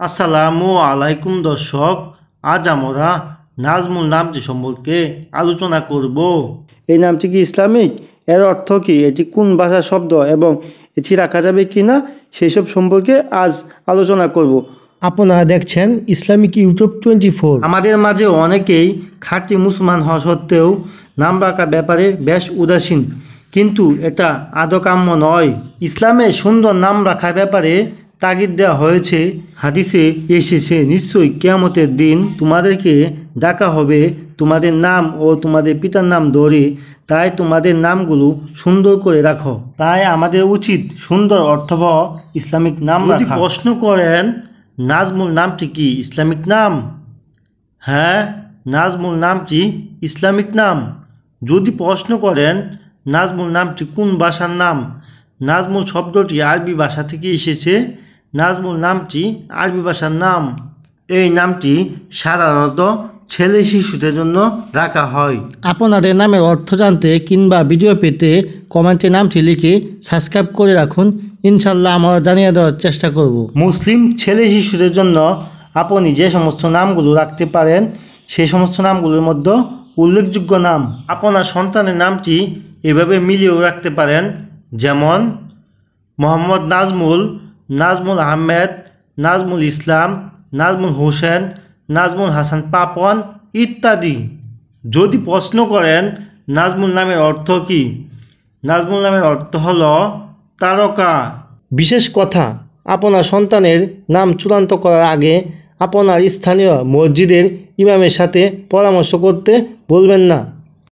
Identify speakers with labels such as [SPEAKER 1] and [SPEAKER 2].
[SPEAKER 1] আসসালামু আলাইকুম দর্শক, আজ আমরা নাজমুল নামটি সম্পর্কে আলোচনা করব।
[SPEAKER 2] এই নামটি কি ইসলামিক? এর অর্থ কি? এটি কোন ভাষার শব্দ এবং এটি রাখা যাবে কি না সেই সব সম্পর্কে আজ আলোচনা করব।
[SPEAKER 3] আপনারা দেখছেন ইসলামিক ইউটিউব 24।
[SPEAKER 1] আমাদের মাঝে অনেকেই খাঁটি মুসলমান হওয়া সত্ত্বেও নাম রাখার ব্যাপারে বেশ উদাসীন, কিন্তু এটা আদৌ কাম্য নয়। ইসলামে সুন্দর নাম রাখার ব্যাপারে তাগিদ দেওয়া হয়েছে। হাদিসে এসেছে, নিশ্চয়ই কিয়ামতের দিন তোমাদেরকে ডাকা হবে তোমাদের নাম ও তোমাদের পিতার নাম ধরে, তাই তোমাদের নামগুলো সুন্দর করে রাখো। তাই আমাদের উচিত সুন্দর অর্থবহ ইসলামিক নাম রাখা। যদি প্রশ্ন করেন নাজমুল নামটি কি ইসলামিক নাম? হ্যাঁ, নাজমুল নামটি ইসলামিক নাম। যদি প্রশ্ন করেন নাজমুল নামটি কোন ভাষার নাম, নাজমুল শব্দটি আরবি ভাষা থেকে এসেছে। নাজমুল নামটি আরবি ভাষার নাম। এই নামটি সাধারণত ছেলে শিশুদের জন্য রাখা হয়।
[SPEAKER 3] আপনাদের নামের অর্থ জানতে কিংবা ভিডিও পেতে কমেন্টে নামটি লিখে সাবস্ক্রাইব করে রাখুন। ইনশাল্লাহ আমরা জানিয়ে দেওয়ার চেষ্টা করব।
[SPEAKER 1] মুসলিম ছেলে শিশুদের জন্য আপনি যে সমস্ত নামগুলো রাখতে পারেন সেই সমস্ত নামগুলোর মধ্যে উল্লেখযোগ্য নাম। আপনার সন্তানের নামটি এভাবে মিলিয়েও রাখতে পারেন, যেমন মোহাম্মদ নাজমুল, নাজমুল আহমেদ, নাজমুল ইসলাম, নাজমুল হোসেন, নাজমুল হাসান পাপন ইত্যাদি। যদি প্রশ্ন করেন নাজমুল নামের অর্থ কী, নাজমুল নামের অর্থ হলো তারকা।
[SPEAKER 3] বিশেষ কথা, আপনার সন্তানের নাম চূড়ান্ত করার আগে আপনার স্থানীয় মসজিদের ইমামের সাথে পরামর্শ করতে ভুলবেন না।